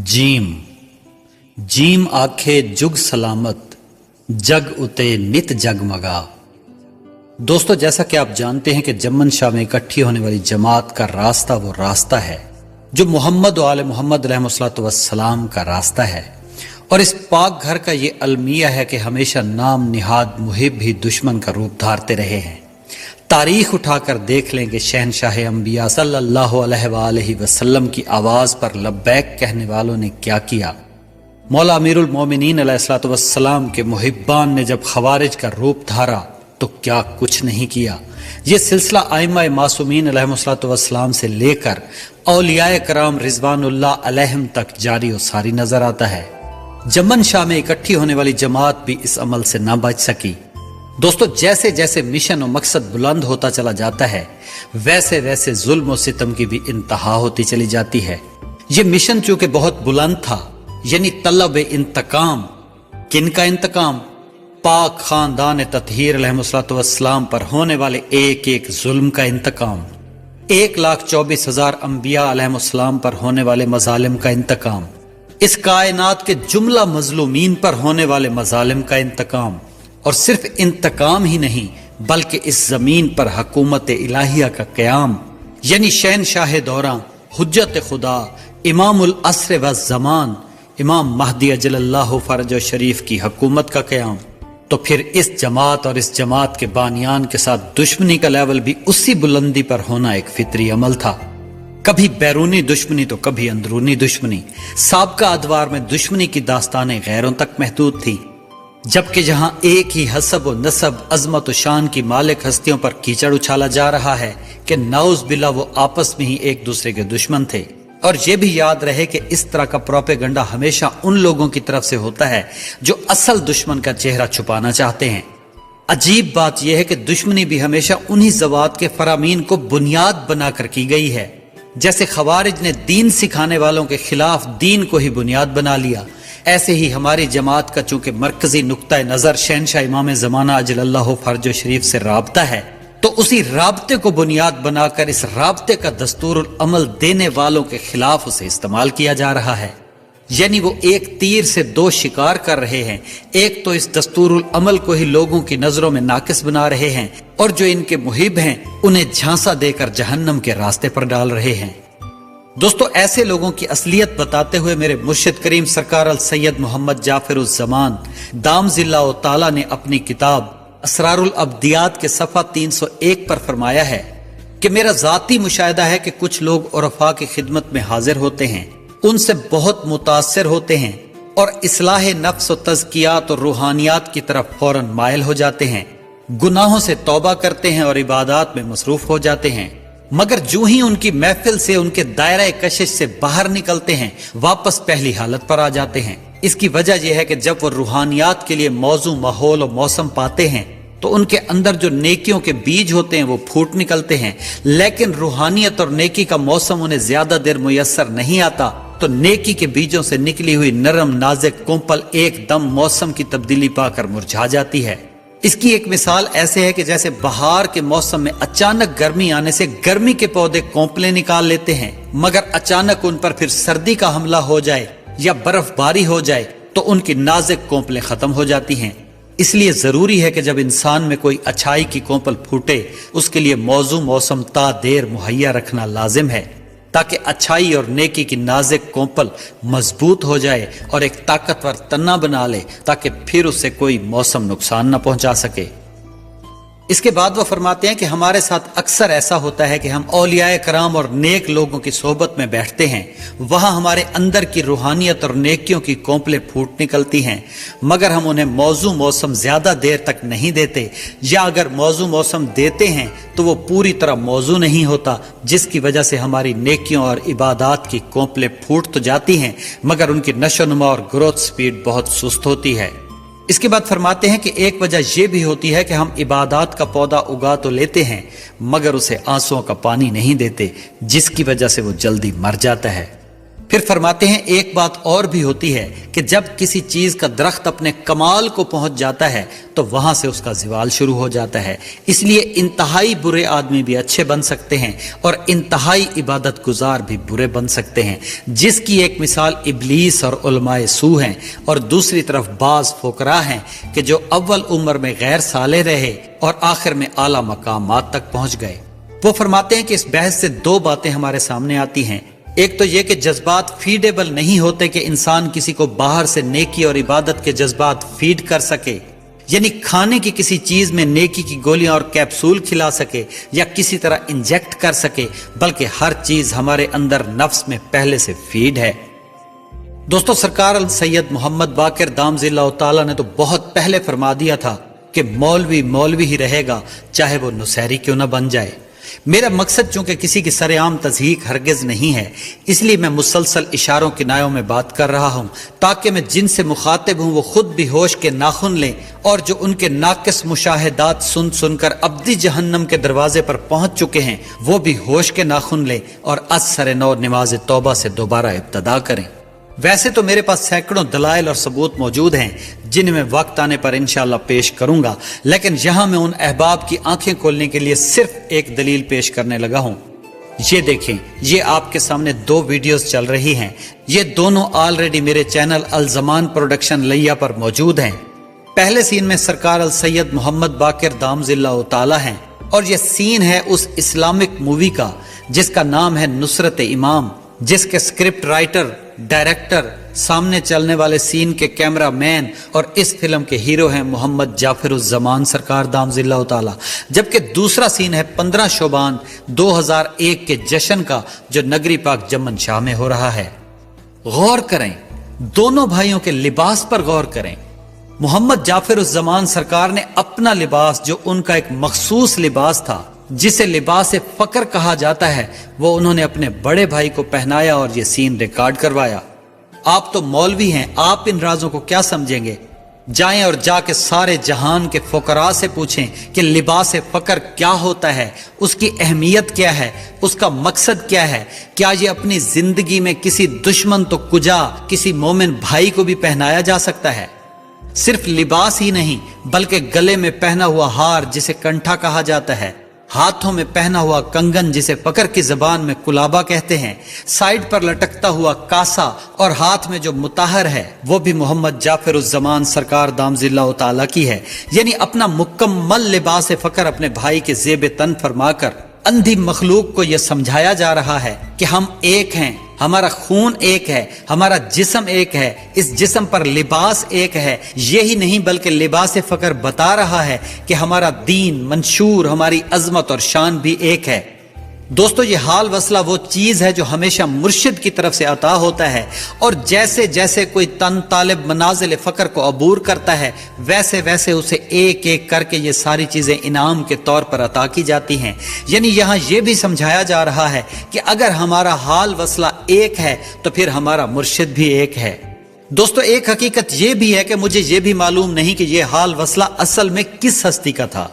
Gym gym आखे जुग सलामत जग उते नित जगमगा। दोस्तों, जैसा कि आप जानते हैं कि जमन शाह में इकट्ठी होने वाली जमात का रास्ता वो रास्ता है जो मोहम्मद व आले मोहम्मद अलैहिस्सलाम का रास्ता है, और इस पाक घर का ये अलमिया है कि हमेशा नाम निहाद मुहिब भी दुश्मन का रूप धारते रहे हैं। तारीख उठाकर देख लें कि शहनशाह अंबिया सल्लल्लाहु अलैहि वसल्लम की आवाज पर लब्बैक कहने वालों ने क्या किया। मौला अमीरुल मोमिनीन अलैहिस्सलातु वस्सलाम के मुहिब्बान ने जब खवारिज का रूप धारा तो क्या कुछ नहीं किया। ये सिलसिला आइम्मा मासूमीन अलैहिस्सलातु वस्सलाम से लेकर औलियाए कराम रिजवानुल्लाह अलैहिम तक जारी और सारी नजर आता है। जमन शाह में इकट्ठी होने वाली जमात भी इस अमल से ना बच सकी। दोस्तों, जैसे जैसे मिशन और मकसद बुलंद होता चला जाता है, वैसे वैसे जुल्म और सितम की भी इंतहा होती चली जाती है। ये मिशन चूंकि बहुत बुलंद था, यानी तलब इंतकाम। किन का इंतकाम? पाक खानदान ततहीर अलैहिस्सलाम पर होने वाले एक एक जुल्म का इंतकाम, 1,24,000 अंबिया अलैहिस्सलाम पर होने वाले मजालिम का इंतकाम, इस कायनात के जुमला मजलूमीन पर होने वाले मजालिम का इंतकाम, और सिर्फ इंतकाम ही नहीं बल्कि इस जमीन पर हुकूमत इलाहिया का क़याम, यानी शहनशाह दौरान हुज्जत खुदा इमामुल अस्र व ज़मान इमाम महदी अजलल्लाहु फरजो शरीफ की हुकूमत का क़याम। तो फिर इस जमात और इस जमात के बानियान के साथ दुश्मनी का लेवल भी उसी बुलंदी पर होना एक फितरी अमल था। कभी बैरूनी दुश्मनी तो कभी अंदरूनी दुश्मनी। साबका अदवार में दुश्मनी की दास्तानें गैरों तक महदूद थी, जबकि जहां एक ही हसब और नसब अजमत शान की मालिक हस्तियों पर कीचड़ उछाला जा रहा है कि नाउज बिल्ला वो आपस में ही एक दूसरे के दुश्मन थे। और ये भी याद रहे कि इस तरह का प्रोपेगंडा हमेशा उन लोगों की तरफ से होता है जो असल दुश्मन का चेहरा छुपाना चाहते हैं। अजीब बात यह है कि दुश्मनी भी हमेशा उन्हीं ज़वात के फरामीन को बुनियाद बनाकर की गई है। जैसे खवारिज ने दीन सिखाने वालों के खिलाफ दीन को ही बुनियाद बना लिया, ऐसे ही हमारी जमात का चूंकि मरकजी नुक्ता नजर शहनशाह इमाम ज़माना अजलल्लाहु फरजो शरीफ से राबता है, तो उसी राबते को बुनियाद बनाकर इस राबते का दस्तूरुल अमल देने वालों के खिलाफ उसे इस्तेमाल किया जा रहा है। यानी वो एक तीर से दो शिकार कर रहे हैं। एक तो इस दस्तूरुल अमल को ही लोगों की नजरों में नाकिस बना रहे हैं, और जो इनके मुहिब हैं उन्हें झांसा देकर जहन्नम के रास्ते पर डाल रहे हैं। दोस्तों, ऐसे लोगों की असलियत बताते हुए मेरे मुर्शिद करीम सरकार अल सैयद मोहम्मद जाफरुज़्ज़मान दामजिल्लाहु ताला ने अपनी किताब असरारुल अब्दियात के सफ़ा 301 पर फरमाया है कि मेरा ज़ाती मुशाहिदा है कि कुछ लोग उरफा की खिदमत में हाजिर होते हैं, उनसे बहुत मुतासिर होते हैं और इस्लाह नफ्स और तज़कियात और रूहानियात की तरफ फौरन मायल हो जाते हैं, गुनाहों से तौबा करते हैं और इबादात में मसरूफ हो जाते हैं। मगर जो ही उनकी महफिल से उनके दायरा कशिश से बाहर निकलते हैं, वापस पहली हालत पर आ जाते हैं। इसकी वजह यह है कि जब वो रूहानियात के लिए मौजू माहौल और मौसम पाते हैं तो उनके अंदर जो नेकियों के बीज होते हैं वो फूट निकलते हैं, लेकिन रूहानियत और नेकी का मौसम उन्हें ज्यादा देर मुयस्सर नहीं आता, तो नेकी के बीजों से निकली हुई नरम नाजुक कोंपल एकदम मौसम की तब्दीली पाकर मुरझा जाती है। इसकी एक मिसाल ऐसे है कि जैसे बहार के मौसम में अचानक गर्मी आने से गर्मी के पौधे कोंपले निकाल लेते हैं, मगर अचानक उन पर फिर सर्दी का हमला हो जाए या बर्फबारी हो जाए तो उनकी नाजुक कोंपलें खत्म हो जाती हैं। इसलिए जरूरी है कि जब इंसान में कोई अच्छाई की कोंपल फूटे, उसके लिए मौजू मौसम ता देर मुहैया रखना लाजिम है, ताकि अच्छाई और नेकी की नाजुक कोंपल मजबूत हो जाए और एक ताकतवर तन्ना बना ले, ताकि फिर उससे कोई मौसम नुकसान न पहुंचा सके। इसके बाद वो फरमाते हैं कि हमारे साथ अक्सर ऐसा होता है कि हम औलियाए कराम और नेक लोगों की सोहबत में बैठते हैं, वहां हमारे अंदर की रूहानियत और नेकियों की कोंपलें फूट निकलती हैं, मगर हम उन्हें मौजू मौसम ज्यादा देर तक नहीं देते, या अगर मौजू मौसम देते हैं तो वो पूरी तरह मौजू नहीं होता, जिसकी वजह से हमारी नेकियों और इबादात की कोंपलें फूट तो जाती हैं, मगर उनकी नशोनुमा और ग्रोथ स्पीड बहुत सुस्त होती है। इसके बाद फरमाते हैं कि एक वजह यह भी होती है कि हम इबादात का पौधा उगा तो लेते हैं, मगर उसे आंसुओं का पानी नहीं देते, जिसकी वजह से वो जल्दी मर जाता है। फिर फरमाते हैं एक बात और भी होती है कि जब किसी चीज का दरख्त अपने कमाल को पहुंच जाता है तो वहां से उसका ज़िवाल शुरू हो जाता है। इसलिए इंतहाई बुरे आदमी भी अच्छे बन सकते हैं और इंतहाई इबादत गुजार भी बुरे बन सकते हैं, जिसकी एक मिसाल इबलीस और उलमाए सू हैं, और दूसरी तरफ बाज फुकरा हैं कि जो अव्वल उम्र में गैर साले रहे और आखिर में आला मकामात तक पहुंच गए। वो फरमाते हैं कि इस बहस से दो बातें हमारे सामने आती हैं। एक तो यह कि जज्बात फीडेबल नहीं होते कि इंसान किसी को बाहर से नेकी और इबादत के जज्बात फीड कर सके, यानी खाने की किसी चीज में नेकी की गोलियां और कैप्सूल खिला सके या किसी तरह इंजेक्ट कर सके, बल्कि हर चीज हमारे अंदर नफ्स में पहले से फीड है। दोस्तों, सरकार सैयद मोहम्मद बाकिर दामजिल्लाहु ताला ने तो बहुत पहले फरमा दिया था कि मौलवी मौलवी ही रहेगा, चाहे वो नुसैरी क्यों ना बन जाए। मेरा मकसद चूंकि किसी की सरेआम तज़हीक हरगिज नहीं है, इसलिए मैं मुसलसल इशारों किनायों में बात कर रहा हूं, ताकि मैं जिनसे मुखातिब हूं वो खुद भी होश के नाखुन लें और जो उनके नाकिस मुशाहिदात सुन सुनकर अब्दी जहन्नम के दरवाजे पर पहुंच चुके हैं वो भी होश के नाखुन लें और असर नौ नमाज तौबा से दोबारा इब्तदा करें। वैसे तो मेरे पास सैकड़ों दलाइल और सबूत मौजूद हैं जिन्हें मैं वक्त आने पर इंशाअल्लाह पेश करूंगा, लेकिन यहां मैं उन अहबाब की आंखें खोलने के लिए सिर्फ एक दलील पेश करने लगा हूं। ये देखें, ये आपके सामने दो वीडियोस चल रही हैं। ये दोनों ऑलरेडी मेरे चैनल अल ज़मान प्रोडक्शन लिया पर मौजूद हैं। पहले सीन में सरकार अल सैयद मोहम्मद बाकिर दामजिल्लाहु ताला हैं और यह सीन है उस इस्लामिक मूवी का जिसका नाम है नुसरत इमाम, जिसके स्क्रिप्ट राइटर, डायरेक्टर, सामने चलने वाले सीन के कैमरा मैन और इस फिल्म के हीरो हैं मोहम्मद जाफिरुज़्ज़मान सरकार दामजिल्लाहु ताला। जबकि दूसरा सीन है 15 शोबान 2001 के जश्न का जो नगरी पाक जमन शाह में हो रहा है। गौर करें, दोनों भाइयों के लिबास पर गौर करें। मोहम्मद जाफिरुज़्ज़मान सरकार ने अपना लिबास, जो उनका एक मखसूस लिबास था जिसे लिबास फकर कहा जाता है, वो उन्होंने अपने बड़े भाई को पहनाया और ये सीन रिकॉर्ड करवाया। आप तो मौलवी हैं, आप इन राजों को क्या समझेंगे? जाएं और जाके सारे जहान के फुकरा से पूछें कि लिबास फकर क्या होता है, उसकी अहमियत क्या है, उसका मकसद क्या है। क्या ये अपनी जिंदगी में किसी दुश्मन तो कुजा, किसी मोमिन भाई को भी पहनाया जा सकता है? सिर्फ लिबास ही नहीं, बल्कि गले में पहना हुआ हार जिसे कंठा कहा जाता है, हाथों में पहना हुआ कंगन जिसे फकर की जबान में कुलाबा कहते हैं, साइड पर लटकता हुआ कासा और हाथ में जो मुताहर है वो भी मोहम्मद जाफिरुज़्ज़मान सरकार दामजिल्लाहु ताला की है। यानी अपना मुकम्मल लिबास फकर अपने भाई के जेब तन फरमाकर अंधी मखलूक को यह समझाया जा रहा है कि हम एक हैं, हमारा खून एक है, हमारा जिस्म एक है, इस जिस्म पर लिबास एक है। यही नहीं बल्कि लिबास फकर बता रहा है कि हमारा दीन, मंशूर, हमारी अजमत और शान भी एक है। दोस्तों, ये हाल वसला वो चीज है जो हमेशा मुर्शिद की तरफ से अता होता है, और जैसे जैसे कोई तन तालिब मनाजिल फकर को अबूर करता है वैसे वैसे उसे एक एक करके ये सारी चीजें इनाम के तौर पर अता की जाती हैं। यानी यहाँ ये भी समझाया जा रहा है कि अगर हमारा हाल वसला एक है तो फिर हमारा मुर्शिद भी एक है। दोस्तों, एक हकीकत यह भी है कि मुझे यह भी मालूम नहीं कि यह हाल वसला असल में किस हस्ती का था।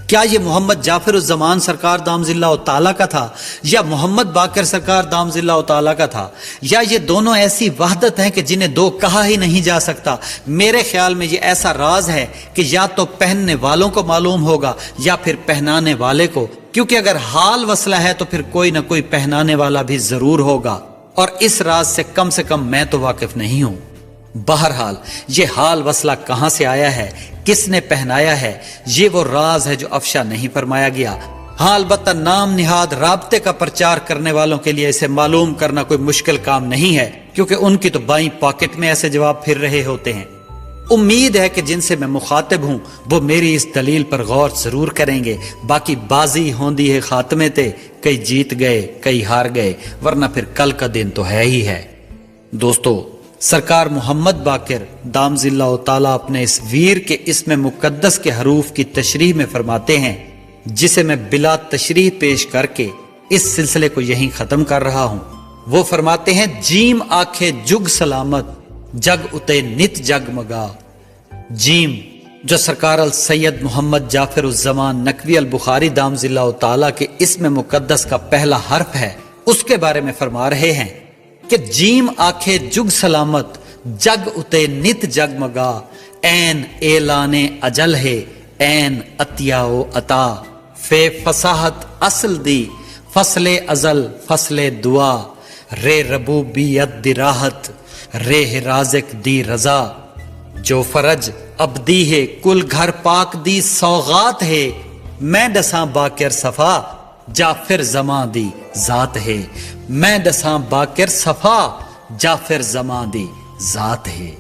क्या ये मोहम्मद जाफिरुज़्ज़मान सरकार दामजिल्लाहु ताला का था, या मोहम्मद बाकिर सरकार दामजिल्लाहु ताला का था, या ये दोनों ऐसी वहदत हैं कि जिन्हें दो कहा ही नहीं जा सकता? मेरे ख्याल में ये ऐसा राज है कि या तो पहनने वालों को मालूम होगा या फिर पहनाने वाले को, क्योंकि अगर हाल वसला है तो फिर कोई ना कोई पहनाने वाला भी जरूर होगा, और इस राज से कम मैं तो वाकिफ नहीं हूं। बहरहाल, ये हाल वसला कहां से आया है, किसने पहनाया है, ये वो राज है जो अफशा नहीं फरमाया गया। हाँ, अलबत्ता नाम निहाद राब्ते का प्रचार करने वालों के लिए इसे मालूम करना कोई मुश्किल काम नहीं है, क्योंकि उनकी तो बाईं पॉकेट में ऐसे जवाब फिर रहे होते हैं। उम्मीद है कि जिनसे मैं मुखातिब हूं वो मेरी इस दलील पर गौर जरूर करेंगे। बाकी बाजी होंदी है खात्मे ते, कई जीत गए कई हार गए, वरना फिर कल का दिन तो है ही है। दोस्तों, सरकार मोहम्मद बाकिर दामजिल्लाहु ताला अपने इस वीर के इसमें मुकद्दस के हरूफ की तशरीह में फरमाते हैं, जिसे मैं बिला तशरीह पेश करके इस सिलसिले को यहीं खत्म कर रहा हूं। वो फरमाते हैं, जीम आखे जुग सलामत, जग उते नित जगमगा। जीम, जो सरकार अल सैयद मोहम्मद जाफिरुज़्ज़मान नकवी अल बुखारी दामजिल्लाहु ताला के इसमें मुकद्दस का पहला हर्फ है, उसके बारे में फरमा रहे हैं کہ جیم آکھے جگ سلامت جگ اتے نت جگمگا این اعلان اجل ہے این عطیہ و عطا فے فصاحت اصل دی فصل ازل فصل دعا رے ربوبیت دی راحت رے رازق دی رضا جو فرج ابدی ہے کل گھر پاک دی سوغات ہے میں دساں باکر صفا جعفر زماں دی ذات ہے میں دساں باکر صفا جعفر زماں دی ذات ہے۔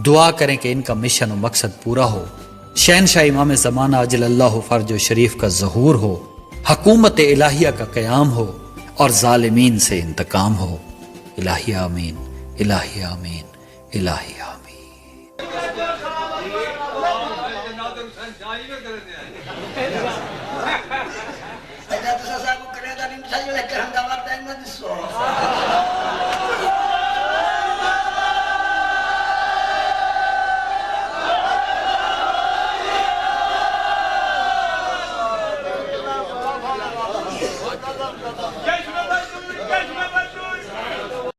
دعا کریں کہ ان کا مشن و مقصد پورا ہو، شہنشاہ امام زمانہ اجل اللہ فرج و شریف کا ظہور ہو، حکومت الہیہ کا قیام ہو اور ظالمین سے انتقام ہو۔ الہی آمین، الہی آمین، الہی آمین۔ Saya tu saya aku kena tadi saya lekar hendak warna ini so.